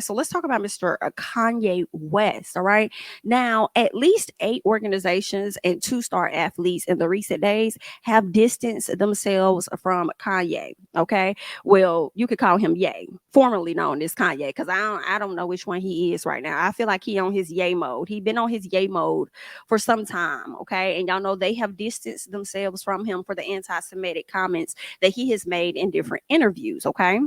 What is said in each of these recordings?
So let's talk about Mr. Kanye West. All right. Now, at least 8 organizations and 2 star athletes in the recent days have distanced themselves from Kanye. Okay. Well, you could call him Ye, formerly known as Kanye, because I don't know which one he is right now. I feel like he on his Ye mode. He been on his Ye mode for some time. Okay. And y'all know they have distanced themselves from him for the anti-Semitic comments that he has made in different interviews. Okay.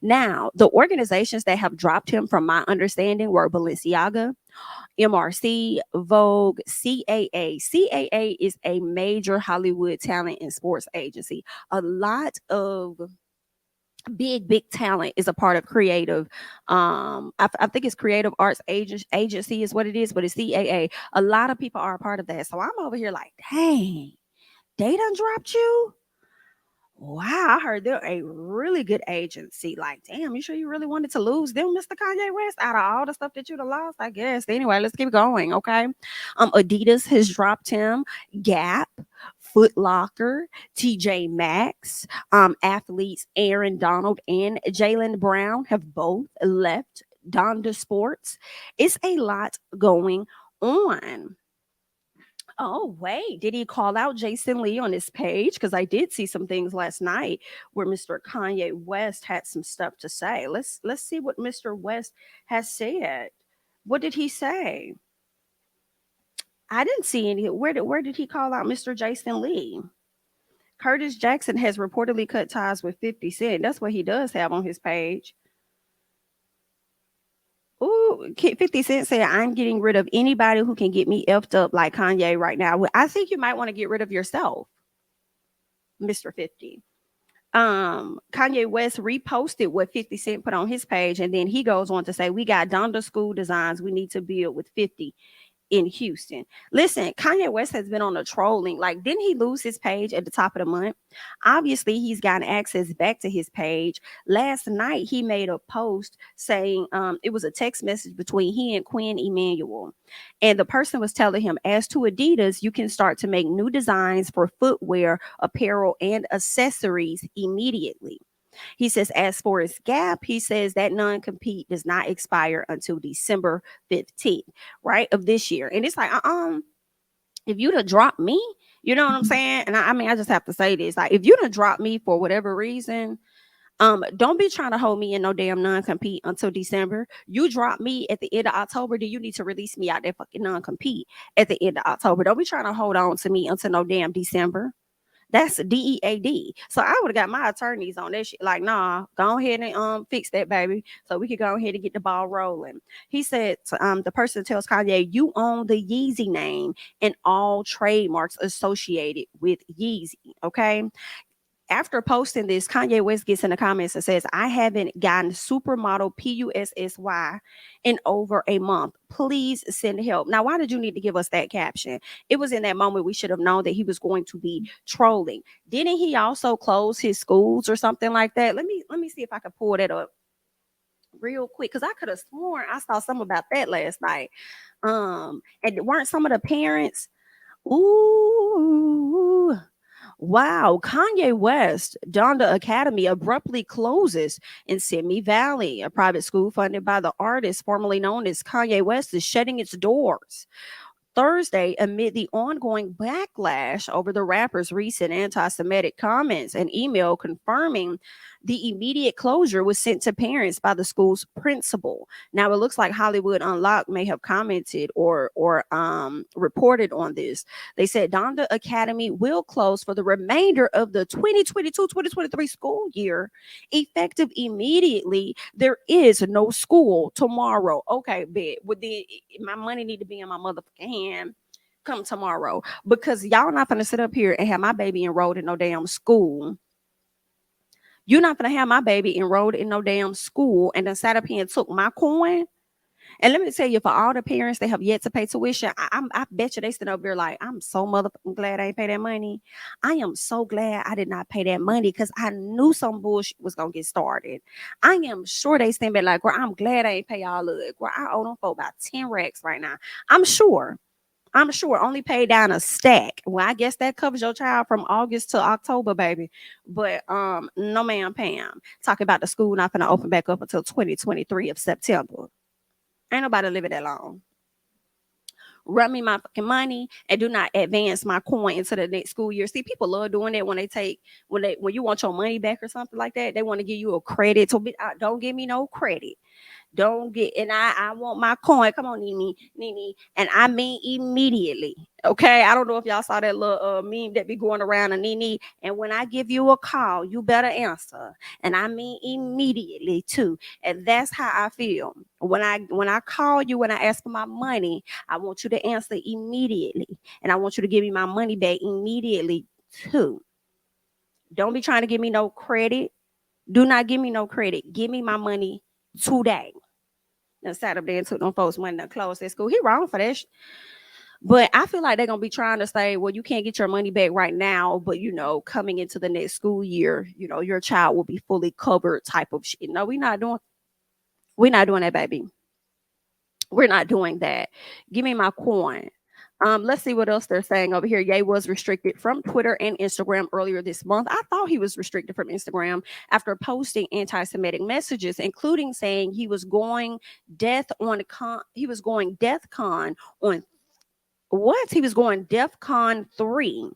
Now, the organizations that have dropped him, from my understanding, were Balenciaga, MRC, Vogue, CAA. CAA is a major Hollywood talent and sports agency. A lot of big talent is a part of creative. I think it's creative arts agency is what it is, but it's CAA. A lot of people are a part of that. So I'm over here like, dang, they done dropped you. Wow, I heard they're a really good agency. Like, damn, you sure you really wanted to lose them, Mr. Kanye West, out of all the stuff that you'd have lost? I guess. Anyway, let's keep going. Okay. Adidas has dropped him, Gap, Foot Locker, TJ Maxx, athletes Aaron Donald and Jalen Brown have both left Donda Sports. It's a lot going on. Oh, wait. Did he call out Jason Lee on his page? Because I did see some things last night where Mr. Kanye West had some stuff to say. Let's see what Mr. West has said. What did he say? I didn't see any. Where did he call out Mr. Jason Lee? Curtis Jackson has reportedly cut ties with 50 Cent. That's what he does have on his page. Ooh, 50 Cent said, I'm getting rid of anybody who can get me effed up like Kanye right now. Well, I think you might want to get rid of yourself, Mr. 50. Kanye West reposted what 50 Cent put on his page, and then he goes on to say, we got Donda school designs we need to build with 50 in Houston. Listen, Kanye West has been on a trolling. Like, didn't he lose his page at the top of the month? Obviously, he's gotten access back to his page. Last night, he made a post saying it was a text message between he and Quinn Emanuel. And the person was telling him, as to Adidas, you can start to make new designs for footwear, apparel, and accessories immediately. He says, as for his Gap, he says that non compete does not expire until December 15th, right, of this year. And it's like, if you'd have dropped me, you know what I'm saying? And I mean, I just have to say this, like, if you'd have dropped me for whatever reason, don't be trying to hold me in no damn non-compete until December. You drop me at the end of October, then you need to release me out that fucking non-compete at the end of October. Don't be trying to hold on to me until no damn December. That's DEAD. So I would have got my attorneys on that shit. Like, nah, go ahead and fix that, baby. So we could go ahead and get the ball rolling. He said the person tells Kanye, you own the Yeezy name and all trademarks associated with Yeezy. Okay. After posting this, Kanye West gets in the comments and says, I haven't gotten supermodel PUSSY in over a month. Please send help. Now, why did you need to give us that caption? It was in that moment we should have known that he was going to be trolling. Didn't he also close his schools or something like that? Let me see if I can pull that up real quick, because I could have sworn I saw something about that last night. And weren't some of the parents, ooh, wow, Kanye West, Donda Academy abruptly closes in Simi Valley. A private school funded by the artist formerly known as Kanye West is shutting its doors Thursday amid the ongoing backlash over the rapper's recent anti Semitic comments. An email confirming the immediate closure was sent to parents by the school's principal. Now, it looks like Hollywood Unlocked may have commented or reported on this. They said Donda Academy will close for the remainder of the 2022-2023 school year, effective immediately. There is no school tomorrow. Okay, bet. Would the my money need to be in my motherfucking hand come tomorrow? Because y'all not gonna sit up here and have my baby enrolled in no damn school. You're not gonna have my baby enrolled in no damn school and then sat up here and took my coin. And let me tell you, for all the parents that have yet to pay tuition, I bet you they stand up there like, I'm so motherfucking glad I ain't pay that money. I am so glad I did not pay that money because I knew some bullshit was gonna get started. I am sure they stand back like, well, I'm glad I ain't pay all of it. Well, I owe them for about 10 racks right now. I'm sure. I'm sure only paid down a stack. Well, I guess that covers your child from August to October, baby. But no ma'am, Pam. Talking about the school not gonna open back up until 2023 of September. Ain't nobody living that long. Run me my fucking money and do not advance my coin into the next school year. See, people love doing that when they take when you want your money back or something like that. They want to give you a credit. So don't give me no credit. Don't get, and I want my coin. Come on, Nene, and I mean immediately. Okay, I don't know if y'all saw that little meme that be going around, a Nene. And when I give you a call, you better answer, and I mean immediately too. And that's how I feel when I call you, when I ask for my money. I want you to answer immediately, and I want you to give me my money back immediately too. Don't be trying to give me no credit. Do not give me no credit. Give me my money today. And sat up there and took them folks money to close their school. He wrong for that. But I feel like they're gonna be trying to say, well, you can't get your money back right now, but coming into the next school year, your child will be fully covered type of shit. No, we're not doing that, baby. We're not doing that. Give me my coin. Let's see what else they're saying over here. Ye was restricted from Twitter and Instagram earlier this month. I thought he was restricted from Instagram after posting anti-Semitic messages, including saying he was going he was going death con on what? He was going DEF CON 3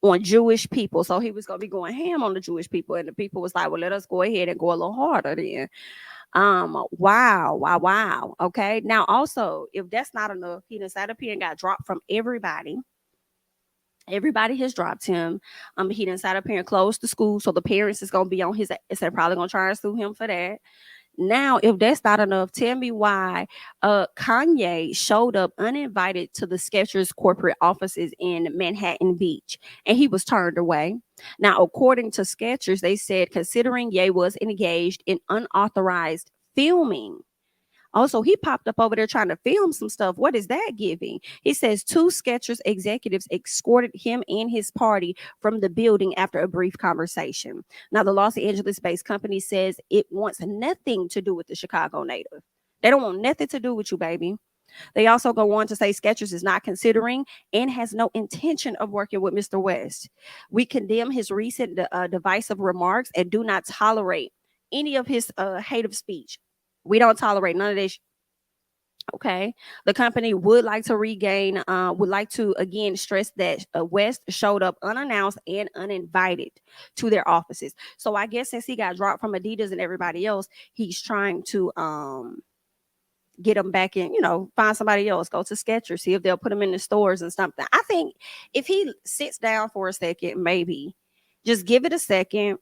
on Jewish people. So he was gonna be going ham on the Jewish people, and the people was like, well, let us go ahead and go a little harder then. Wow. Okay. Now, also, if that's not enough, he done sat up here and got dropped from everybody. Everybody has dropped him. He done sat up here and closed the school, so the parents is gonna be on his ass. They're probably gonna try and sue him for that. Now, if that's not enough, tell me why Kanye showed up uninvited to the Skechers corporate offices in Manhattan Beach, and he was turned away. Now, according to Skechers, they said considering Ye was engaged in unauthorized filming. Also, he popped up over there trying to film some stuff. What is that giving? He says two Skechers executives escorted him and his party from the building after a brief conversation. Now, the Los Angeles-based company says it wants nothing to do with the Chicago native. They don't want nothing to do with you, baby. They also go on to say Skechers is not considering and has no intention of working with Mr. West. We condemn his recent divisive remarks and do not tolerate any of his hate of speech. We don't tolerate none of this. Okay. The company would like to again stress that West showed up unannounced and uninvited to their offices. So I guess since he got dropped from Adidas and everybody else, he's trying to get them back in, find somebody else, go to Skechers, see if they'll put them in the stores and something. I think if he sits down for a second, maybe just give it a second,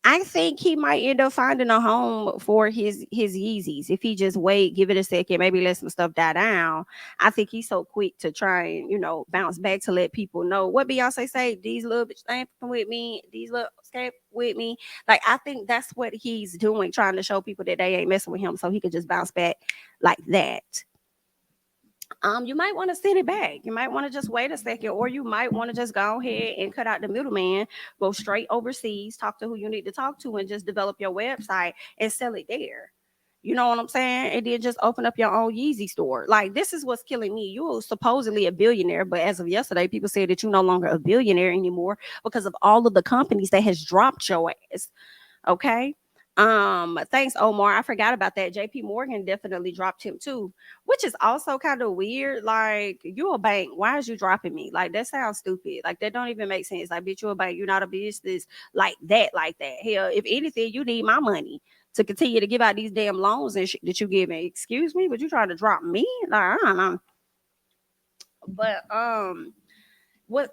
I think he might end up finding a home for his Yeezys if he just wait, give it a second, maybe let some stuff die down. I think he's so quick to try and bounce back to let people know what Beyonce say. These little bitch ain't with me. These little escape with me. Like I think that's what he's doing, trying to show people that they ain't messing with him, so he could just bounce back like that. You might want to send it back. You might want to just wait a second, or you might want to just go ahead and cut out the middleman, go straight overseas, talk to who you need to talk to, and just develop your website and sell it there. You know what I'm saying? And then just open up your own Yeezy store. Like, this is what's killing me. You're supposedly a billionaire, but as of yesterday, people said that you're no longer a billionaire anymore because of all of the companies that has dropped your ass. Okay. Thanks, Omar. I forgot about that. JP Morgan definitely dropped him too, which is also kind of weird. Like, you a bank. Why is you dropping me? Like, that sounds stupid. Like, that don't even make sense. Like, bitch, you a bank. You're not a business like that, like that. Hell, if anything, you need my money to continue to give out these damn loans and shit that you give me. Excuse me, but you trying to drop me? Like, I don't know. But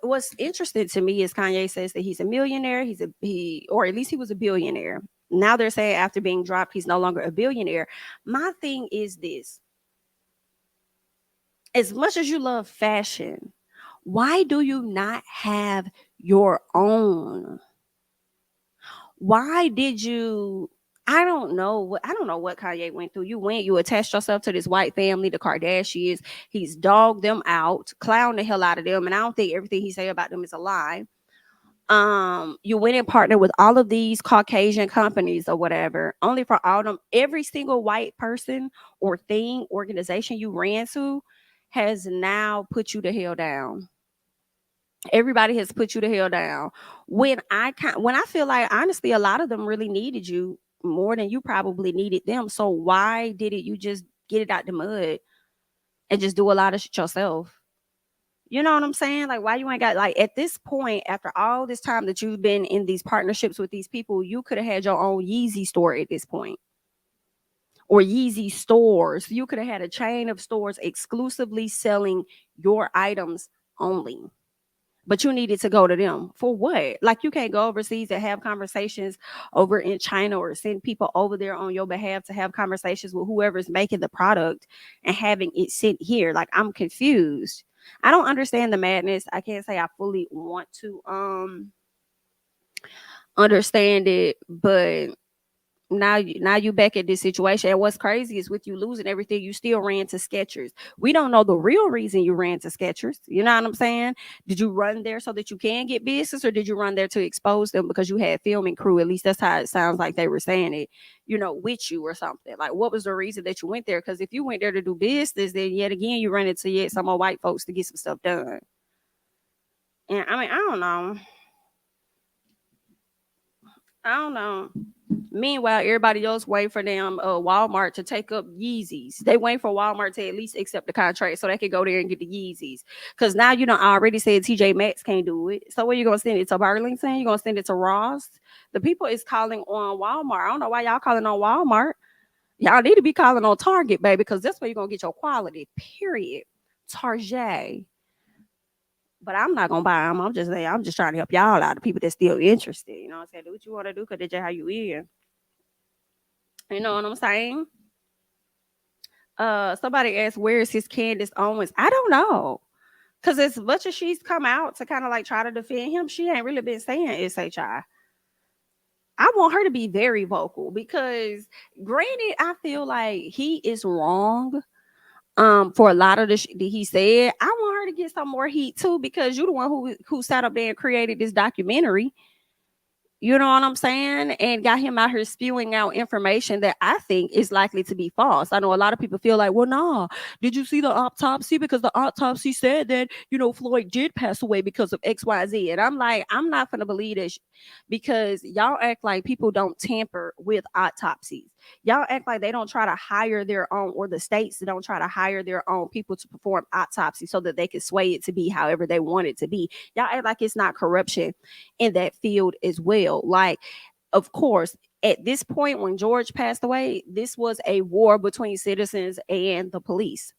what's interesting to me is Kanye says that he's a millionaire. Or at least he was a billionaire. Now they're saying after being dropped, he's no longer a billionaire. My thing is this: as much as you love fashion, why do you not have your own? Why did you? I don't know what Kanye went through. You attached yourself to this white family, the Kardashians. He's dogged them out, clowned the hell out of them, and I don't think everything he say about them is a lie. You went and partnered with all of these Caucasian companies or whatever, only for all them every single white person or thing organization you ran to has now put you the hell down. Everybody has put you the hell down. When I feel like honestly, a lot of them really needed you more than you probably needed them. So why didn't you just get it out the mud and just do a lot of shit yourself? You know what I'm saying? Like, why you ain't got, like, at this point, after all this time that you've been in these partnerships with these people, you could have had your own Yeezy store at this point, or Yeezy stores. You could have had a chain of stores exclusively selling your items only. But you needed to go to them for what? Like, you can't go overseas and have conversations over in China, or send people over there on your behalf to have conversations with whoever's making the product and having it sent here. Like, I'm confused. I don't understand the madness. I can't say I fully want to understand it, but now you back at this situation. And what's crazy is, with you losing everything, you still ran to Skechers. We don't know the real reason you ran to Skechers. You know what I'm saying? Did you run there so that you can get business, or did you run there to expose them because you had filming crew? At least that's how it sounds like they were saying it, with you or something. Like, what was the reason that you went there? Because if you went there to do business, then yet again you run into yet some more white folks to get some stuff done. And I mean, I don't know. Meanwhile, everybody else wait for them Walmart to take up Yeezys. They wait for Walmart to at least accept the contract so they can go there and get the Yeezys. Because now you know I already said TJ Maxx can't do it. So where you gonna send it to? Burlington? You gonna send it to Ross? The people is calling on Walmart. I don't know why y'all calling on Walmart. Y'all need to be calling on Target, baby, because that's where you're gonna get your quality. Period. Target. But I'm not gonna buy them. I'm just trying to help y'all out. The people that's still interested. You know what I'm saying? Do what you want to do, because that's just how you is. You know what I'm saying? Somebody asked, where is his Candace Owens? I don't know. Cause as much as she's come out to kind of like try to defend him, she ain't really been saying SHI. I want her to be very vocal, because granted, I feel like he is wrong for a lot of the shit that he said. I want her to get some more heat too, because you're the one who sat up there and created this documentary. You know what I'm saying? And got him out here spewing out information that I think is likely to be false. I know a lot of people feel like, well, nah, did you see the autopsy? Because the autopsy said that, Floyd did pass away because of XYZ. And I'm like, I'm not going to believe this, because y'all act like people don't tamper with autopsies. Y'all act like they don't try to hire their own, or the states don't try to hire their own people to perform autopsy so that they can sway it to be however they want it to be. Y'all act like it's not corruption in that field as well. Like, of course, at this point, when George passed away, this was a war between citizens and the police.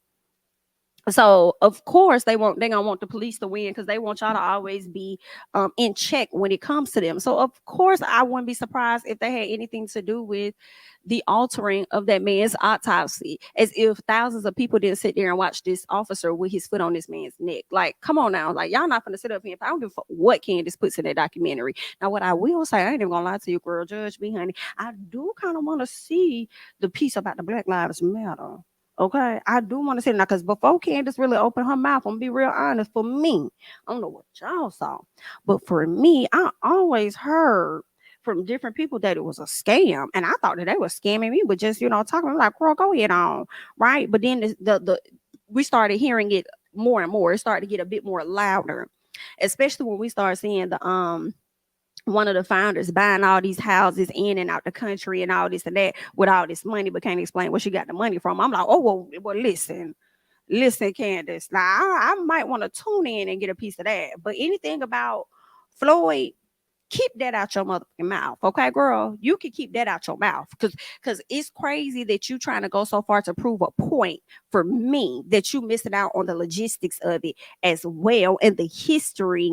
So of course they gonna want the police to win, because they want y'all to always be in check when it comes to them. So of course I wouldn't be surprised if they had anything to do with the altering of that man's autopsy, as if thousands of people didn't sit there and watch this officer with his foot on this man's neck. Like, come on now, like, y'all not gonna sit up here. If I don't give a fuck what Candace puts in that documentary. Now, what I will say, I ain't even gonna lie to you, girl, judge me, honey, I do kind of want to see the piece about the Black Lives Matter. Okay, I do want to say now, because before Candace really opened her mouth, I'm gonna be real honest. For me, I don't know what y'all saw, but for me, I always heard from different people that it was a scam, and I thought that they were scamming me, but just talking. I'm like, girl, go ahead on, right? But then the we started hearing it more and more. It started to get a bit more louder, especially when we started seeing the one of the founders buying all these houses in and out the country and all this and that with all this money, but can't explain where she got the money from. I'm like, oh, well listen, Candace. Now I might want to tune in and get a piece of that. But anything about Floyd, keep that out your motherfucking mouth, okay, girl? You can keep that out your mouth, because it's crazy that you trying to go so far to prove a point for me, that you missing out on the logistics of it as well, and the history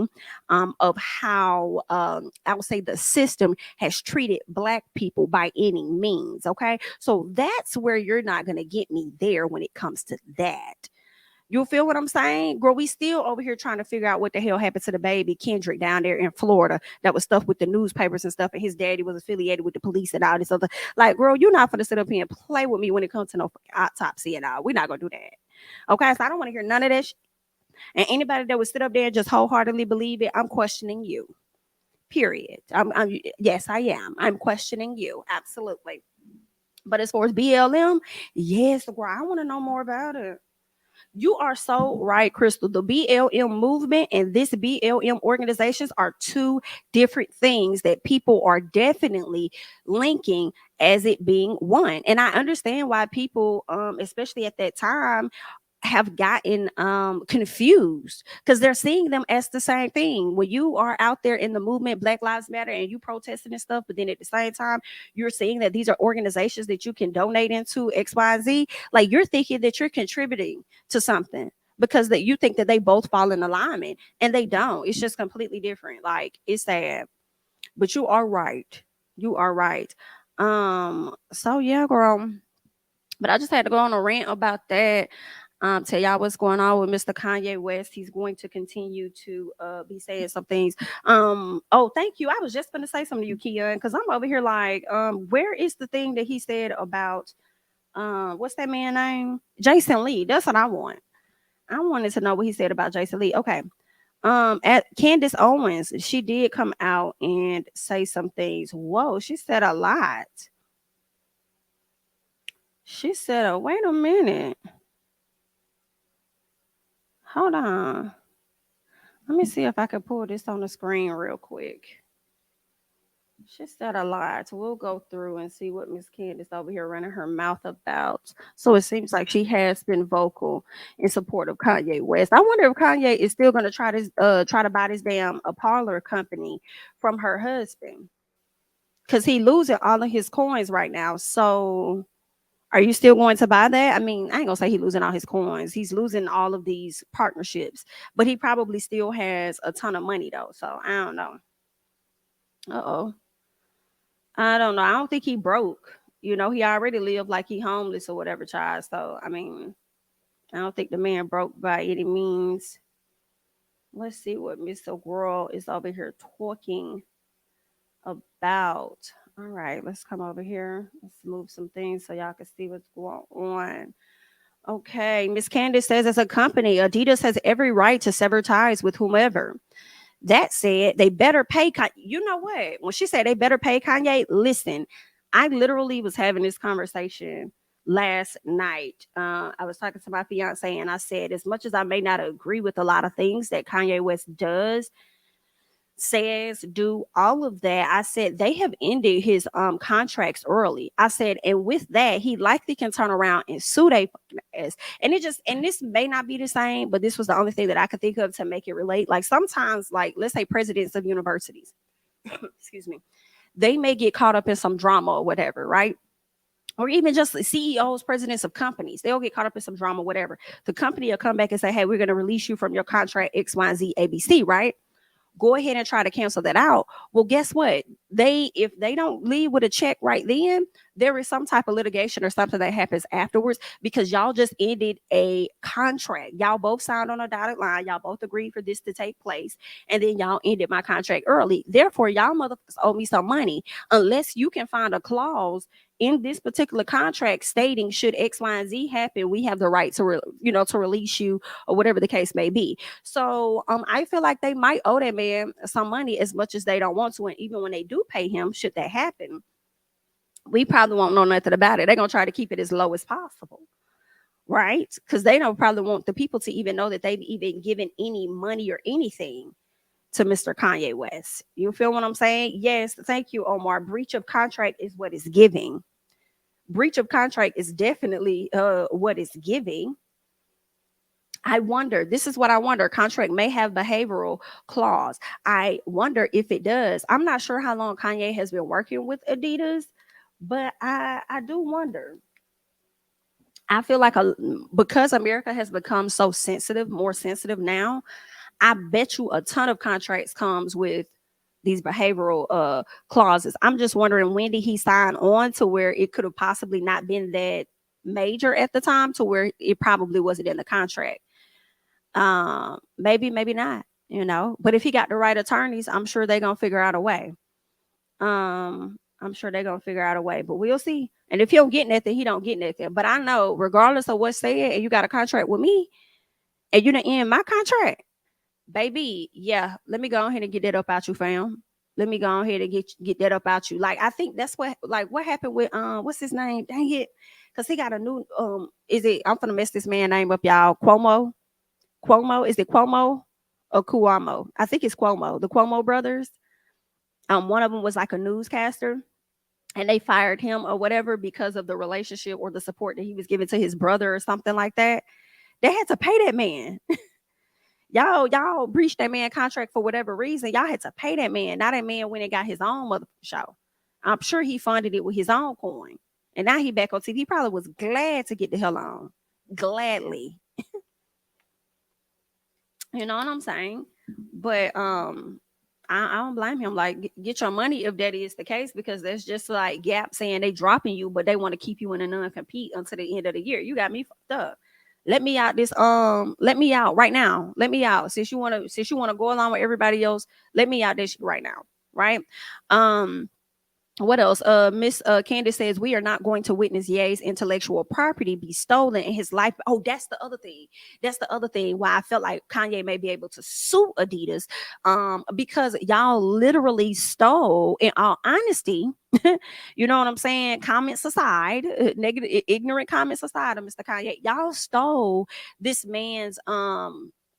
of how I would say the system has treated Black people by any means. Okay, so that's where you're not gonna get me there when it comes to that. You feel what I'm saying? Girl, we still over here trying to figure out what the hell happened to the baby Kendrick down there in Florida that was stuffed with the newspapers and stuff, and his daddy was affiliated with the police and all this other. Like, girl, you're not going to sit up here and play with me when it comes to no autopsy and all. We're not going to do that. Okay, so I don't want to hear none of that. And anybody that would sit up there and just wholeheartedly believe it, I'm questioning you. Period. Yes, I am. I'm questioning you. Absolutely. But as far as BLM, yes, girl, I want to know more about it. You are so right, Crystal. The BLM movement and this BLM organizations are two different things that people are definitely linking as it being one. And I understand why people, especially at that time, have gotten confused because they're seeing them as the same thing. When you are out there in the movement, Black Lives Matter, and you protesting and stuff, but then at the same time, you're seeing that these are organizations that you can donate into X, Y, and Z. Like you're thinking that you're contributing to something because that you think that they both fall in alignment and they don't. It's just completely different. Like it's sad, but you are right. You are right. So yeah, girl. But I just had to go on a rant about that. Tell y'all what's going on with Mr. Kanye West. He's going to continue to be saying some things. Oh, thank you. I was just gonna say something to you, Keon, because I'm over here like, where is the thing that he said about what's that man name? Jason Lee. That's what I want. I wanted to know what he said about Jason Lee. Okay. At Candace Owens, she did come out and say some things. Whoa, she said a lot. She said, oh, wait a minute. Hold on. Let me see if I can pull this on the screen real quick. She said a lot. We'll go through and see what Miss Candace over here running her mouth about. So it seems like she has been vocal in support of Kanye West. I wonder if Kanye is still going to try to buy this damn a parlor company from her husband because he losing all of his coins right now. So are you still going to buy that? I mean, I ain't gonna say he's losing all his coins. He's losing all of these partnerships, but he probably still has a ton of money though. So I don't know. Uh-oh. I don't know. I don't think he broke. He already lived like he homeless or whatever, child. So I mean, I don't think the man broke by any means. Let's see what Mr. Girl is over here talking about. All right, let's come over here. Let's move some things so y'all can see what's going on. Okay, Miss Candace says, as a company, Adidas has every right to sever ties with whomever. That said, they better pay. You know what? When she said they better pay Kanye, listen, I literally was having this conversation last night. I was talking to my fiance, and I said, as much as I may not agree with a lot of things that Kanye West does, says, do all of that, I said they have ended his contracts early. I said, and with that, he likely can turn around and sue they ass. And this may not be the same, but this was the only thing that I could think of to make it relate. Like sometimes, like let's say presidents of universities, excuse me, they may get caught up in some drama or whatever, right? Or even just CEOs, presidents of companies, they'll get caught up in some drama, whatever. The company will come back and say, hey, we're going to release you from your contract X, Y, and Z, ABC, right? Go ahead and try to cancel that out. Well, guess what? If they don't leave with a check right then, there is some type of litigation or something that happens afterwards because y'all just ended a contract. Y'all both signed on a dotted line. Y'all both agreed for this to take place. And then y'all ended my contract early. Therefore, y'all motherfuckers owe me some money unless you can find a clause in this particular contract stating should X, Y, and Z happen, we have the right to, to release you or whatever the case may be. So I feel like they might owe that man some money as much as they don't want to. And even when they do pay him, should that happen, we probably won't know nothing about it. They're going to try to keep it as low as possible. Right? Because they don't probably want the people to even know that they've even given any money or anything to Mr. Kanye West. You feel what I'm saying? Yes. Thank you, Omar. Breach of contract is what is giving. Breach of contract is definitely what is giving. I wonder, this is what I wonder. Contract may have behavioral clause. I wonder if it does. I'm not sure how long Kanye has been working with Adidas, but I do wonder. I feel like because America has become so sensitive, more sensitive now, I bet you a ton of contracts comes with these behavioral clauses. I'm just wondering, when did he sign on to where it could have possibly not been that major at the time to where it probably wasn't in the contract. Maybe not, but if he got the right attorneys, I'm sure they're gonna figure out a way. I'm sure they're gonna figure out a way, but we'll see. And if he don't get nothing, he don't get nothing. But I know, regardless of what's said, and you got a contract with me, and you didn't end my contract, baby, yeah, let me go ahead and get that up out you, fam. Let me go ahead and get that up out you. Like, I think that's what happened with what's his name? Dang it. because he got a new is it, I'm gonna mess this man name up, y'all. Cuomo, is it Cuomo or Cuomo? I think it's Cuomo, the Cuomo brothers. One of them was like a newscaster, and they fired him or whatever because of the relationship or the support that he was giving to his brother or something like that. They had to pay that man. Y'all breached that man contract for whatever reason. Y'all had to pay that man. Now that man went and got his own mother show. I'm sure he funded it with his own coin. And now he back on TV. He probably was glad to get the hell on. Gladly. You know what I'm saying? But I don't blame him. Like, get your money if that is the case, because that's just like Gap saying they dropping you, but they want to keep you in a non-compete until the end of the year. You got me fucked up. Let me out this let me out right now. Let me out. Since you wanna go along with everybody else, let me out this right now. Right? Um what else? Miss Candace says we are not going to witness Ye's intellectual property be stolen in his life. Oh, that's the other thing. That's the other thing why I felt like Kanye may be able to sue Adidas, because y'all literally stole. In all honesty, you know what I'm saying? Comments aside, negative, ignorant comments aside of Mr. Kanye, y'all stole this man's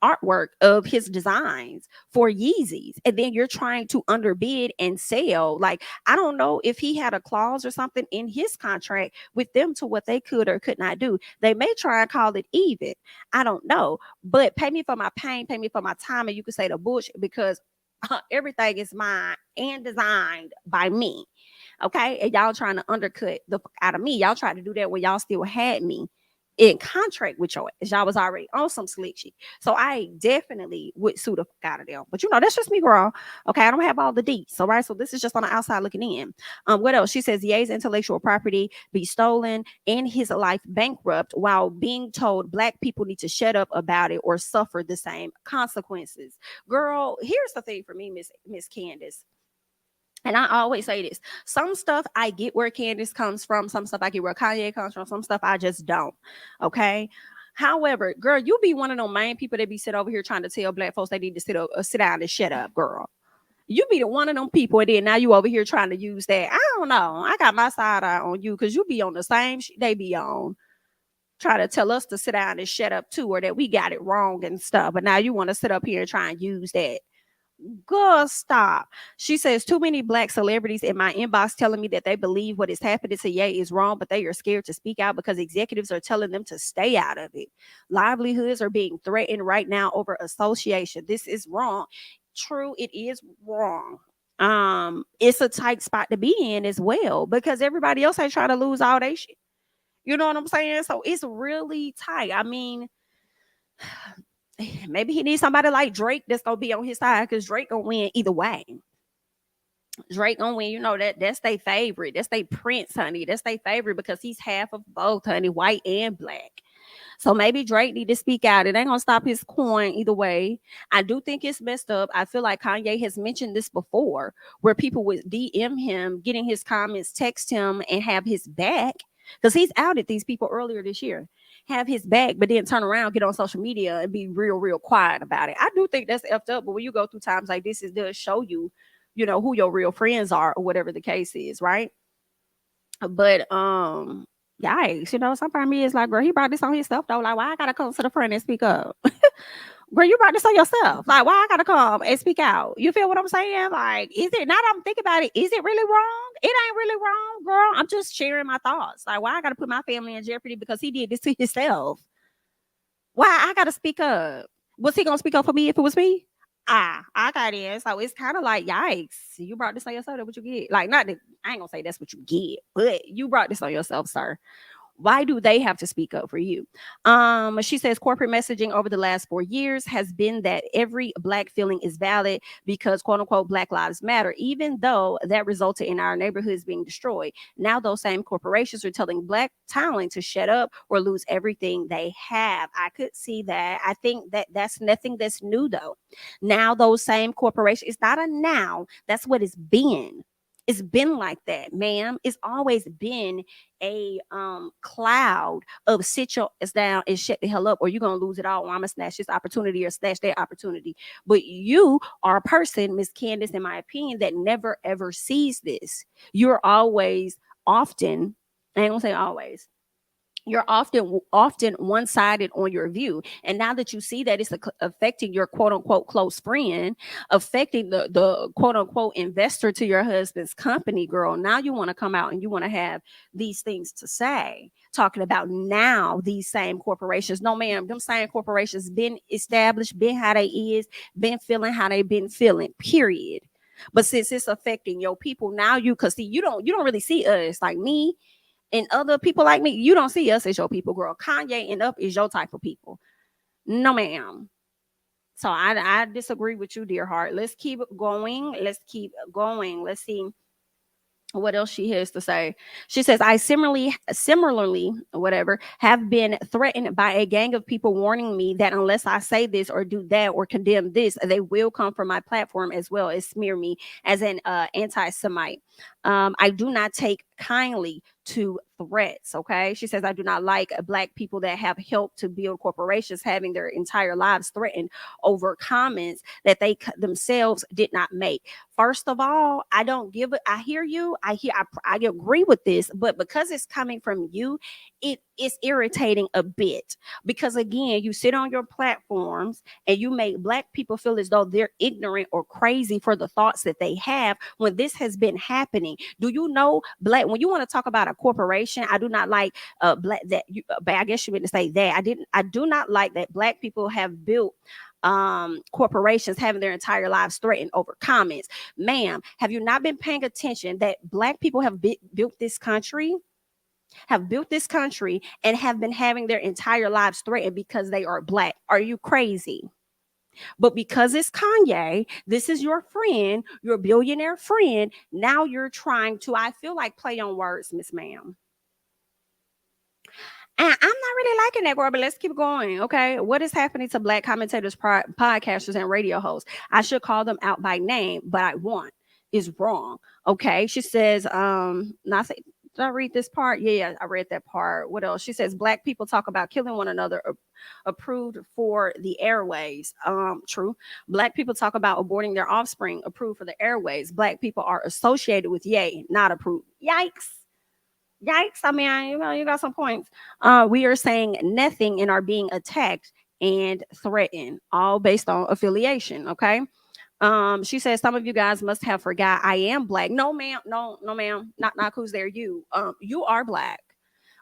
artwork of his designs for Yeezys, and then you're trying to underbid and sell. Like, I don't know if he had a clause or something in his contract with them to what they could or could not do. They may try and call it even. I don't know, but pay me for my pain, pay me for my time, and you could say the bullshit, because everything is mine and designed by me. Okay, and y'all trying to undercut the out of me. Y'all tried to do that when y'all still had me in contract with your ass. Y'all was already on some slick shit. So I definitely would sue the fuck out of them. But that's just me, girl. Okay, I don't have all the deets. All right. So this is just on the outside looking in. What else? She says Ye's intellectual property be stolen and his life bankrupt while being told black people need to shut up about it or suffer the same consequences. Girl, here's the thing for me, Miss Candace. And I always say this: some stuff I get where Candace comes from, some stuff I get where Kanye comes from, some stuff I just don't. Okay. However, girl, you be one of those main people that be sit over here trying to tell black folks they need to sit down and shut up, girl. You be the one of them people, and then now you over here trying to use that. I don't know. I got my side eye on you because you be on the same shit they be on. Try to tell us to sit down and shut up too, or that we got it wrong and stuff. But now you want to sit up here and try and use that. Girl, stop. She says too many black celebrities in my inbox telling me that they believe what is happening to Ye is wrong, but they are scared to speak out because executives are telling them to stay out of it. Livelihoods are being threatened right now over association. This is wrong. True, it is wrong. It's a tight spot to be in as well, because everybody else ain't trying to lose all their shit. You know what I'm saying? So it's really tight. I mean, maybe he needs somebody like Drake that's gonna be on his side, because Drake gonna win either way. Drake gonna win, that's their favorite. That's their prince, honey. That's their favorite because he's half of both, honey, white and black. So maybe Drake need to speak out. It ain't gonna stop his coin either way. I do think it's messed up. I feel like Kanye has mentioned this before, where people would DM him, getting his comments, text him, and have his back, because he's outed these people earlier this year. Have his back, but then turn around, get on social media, and be real, real quiet about it. I do think that's effed up. But when you go through times like this, it does show you, who your real friends are, or whatever the case is, right? But yikes, sometimes me it's like, girl, he brought this on himself though. Like, why I gotta come to the front and speak up? Girl, you brought this on yourself. Like, why I gotta come and speak out? You feel what I'm saying? Like, is it, now that I'm thinking about it, is it really wrong? It ain't really wrong, girl. I'm just sharing my thoughts. Like, why I gotta put my family in jeopardy because he did this to himself? Why I gotta speak up? Was he gonna speak up for me if it was me? I got in. So it's kind of like, yikes, you brought this on yourself. That's what you get. Like, not that I ain't gonna say that's what you get, but you brought this on yourself, sir. Why do they have to speak up for you? She says corporate messaging over the last 4 years has been that every black feeling is valid because quote unquote Black Lives Matter, even though that resulted in our neighborhoods being destroyed. Now those same corporations are telling black talent to shut up or lose everything they have. I could see that. I think that that's nothing that's new though. Now those same corporations, it's not a now, that's what it's been. It's been like that, ma'am. It's always been a cloud of sit your ass down and shut the hell up, or you're gonna lose it all, or I'm gonna snatch this opportunity or snatch that opportunity. But you are a person, Miss Candace, in my opinion, that never ever sees this. You're always often, I ain't gonna say always, you're often one-sided on your view, and now that you see that it's affecting your quote-unquote close friend, affecting the quote-unquote investor to your husband's company, girl, now you want to come out and you want to have these things to say, talking about now these same corporations. No ma'am, them same corporations been established, been how they is, been feeling how they been feeling, period. But since it's affecting your people now, you, because see, you don't really see us like me and other people like me. You don't see us as your people, girl. Kanye and up is your type of people. No, ma'am. So I disagree with you, dear heart. Let's keep going. Let's keep going. Let's see what else she has to say. She says, I similarly, whatever, have been threatened by a gang of people warning me that unless I say this or do that or condemn this, they will come for my platform as well as smear me as an anti-Semite. I do not take kindly to threats. Okay. She says, I do not like Black people that have helped to build corporations having their entire lives threatened over comments that they themselves did not make. First of all, I don't give it. I hear you. I agree with this, but because it's coming from you, it is irritating a bit. Because again, you sit on your platforms and you make Black people feel as though they're ignorant or crazy for the thoughts that they have when this has been happening. Do you know Black? When you want to talk about a corporation, I do not like Black that you. But I guess you meant to say that. I didn't. I do not like that Black people have built corporations having their entire lives threatened over comments. Ma'am, have you not been paying attention that Black people have built this country? Have built this country and have been having their entire lives threatened because they are Black. Are you crazy? But because it's Kanye, this is your friend, your billionaire friend. Now you're trying to, I feel like, play on words, Miss Ma'am. And I'm not really liking that, girl, but let's keep going. Okay. What is happening to Black commentators, podcasters, and radio hosts? I should call them out by name, but I want is wrong. Okay. She says, not say, did I read this part? Yeah, I read that part. What else? She says, Black people talk about killing one another, approved for the airways. True. Black people talk about aborting their offspring, approved for the airways. Black people are associated with yay, not approved. Yikes. Yikes. I mean, you got some points. We are saying nothing and are being attacked and threatened, all based on affiliation. Okay. She says some of you guys must have forgot I am Black. No, ma'am. No, ma'am. Not who's there. You are Black.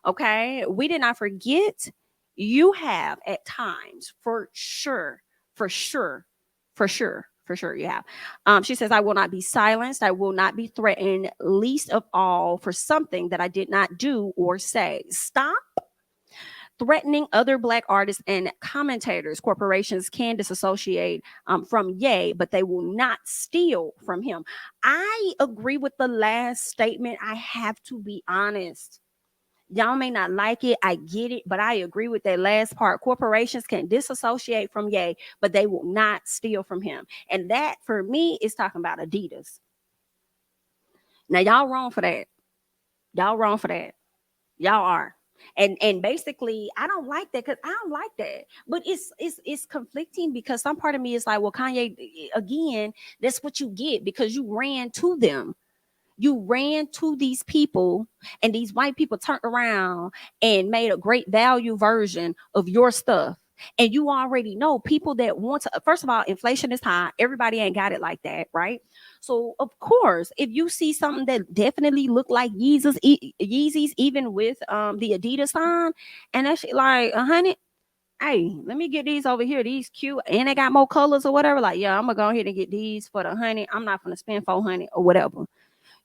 Okay. We did not forget. You have at times, for sure, for sure, for sure, for sure you have. She says, I will not be silenced. I will not be threatened, least of all for something that I did not do or say. Stop threatening other Black artists and commentators. Corporations can disassociate from Ye, but they will not steal from him. I agree with the last statement. I have to be honest. Y'all may not like it. I get it, but I agree with that last part. Corporations can disassociate from Ye, but they will not steal from him. And that for me is talking about Adidas. Now y'all wrong for that. Y'all wrong for that. Y'all are. And basically I don't like that because I don't like that. But it's conflicting because some part of me is like, well, Kanye, again, that's what you get because you ran to them. You ran to these people and these white people turned around and made a great value version of your stuff. And you already know people that want to, first of all, inflation is high. Everybody ain't got it like that, right? So of course, if you see something that definitely look like Yeezys, even with the Adidas sign, and that shit like 100, hey, let me get these over here. These cute, and they got more colors or whatever. Like, yeah, I'm gonna go ahead and get these for the 100. I'm not gonna spend 400 or whatever.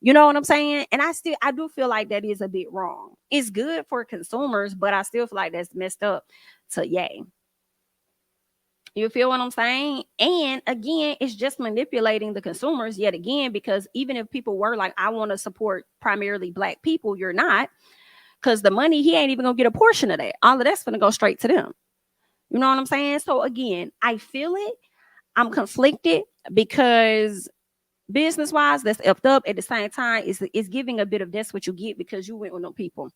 You know what I'm saying? And I do feel like that is a bit wrong. It's good for consumers, but I still feel like that's messed up to yay. You feel what I'm saying? And again, it's just manipulating the consumers yet again, because even if people were like, I want to support primarily Black people, you're not, because the money, he ain't even gonna get a portion of that. All of that's gonna go straight to them. You know what I'm saying? So again, I feel it. I'm conflicted because business wise, that's effed up. At the same time, it's giving a bit of that's what you get because you went with them people.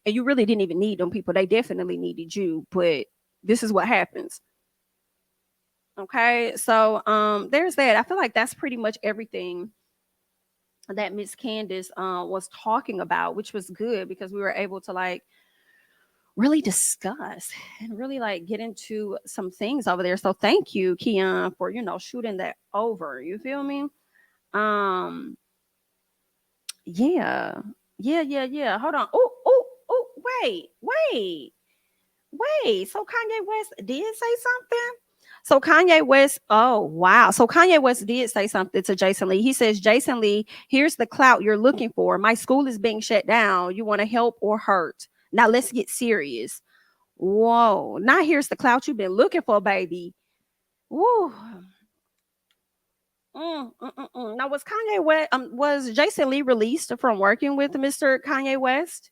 And you really didn't even need them people. They definitely needed you, but this is what happens. Okay. So there's that. I feel like that's pretty much everything that Miss Candace was talking about, which was good because we were able to like really discuss and really like get into some things over there. So thank you, Keon, for shooting that over. You feel me? Um, yeah, yeah. Hold on. Oh, wait. So Kanye West did say something. So Kanye West, oh wow. So Kanye West did say something to Jason Lee. He says, Jason Lee, here's the clout you're looking for. My school is being shut down. You want to help or hurt? Now let's get serious. Whoa. Now here's the clout you've been looking for, baby. Woo. Now was Jason Lee released from working with Mr. Kanye West?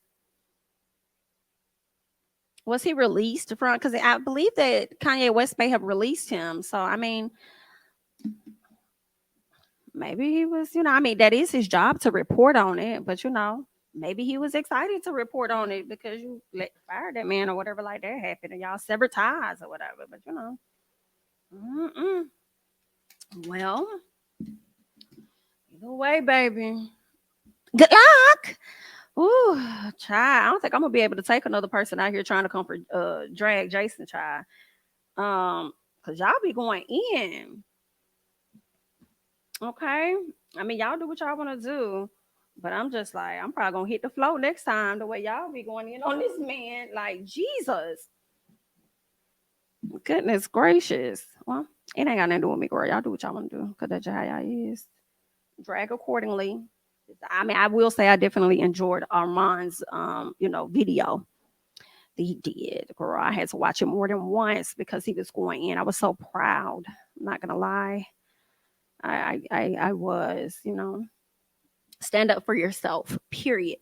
Was he released from? Because I believe that Kanye West may have released him. So I mean, maybe he was, I mean, that is his job to report on it, but maybe he was excited to report on it because you let fire that man or whatever like that happened and y'all severed ties or whatever. But mm-mm. Well, either way, baby. Good luck. Ooh, child. I don't think I'm gonna be able to take another person out here trying to comfort drag Jason, child. Cause y'all be going in. Okay. I mean, y'all do what y'all want to do. But I'm just like, I'm probably gonna hit the flow next time the way y'all be going in on this man. Like Jesus. Goodness gracious. Well, it ain't got nothing to do with me, girl. Y'all do what y'all want to do. Cause that's just how y'all is. Drag accordingly. I mean, I will say I definitely enjoyed Armand's video. He did, girl. I had to watch it more than once because he was going in. I was so proud. I'm not gonna lie. I was, stand up for yourself, period.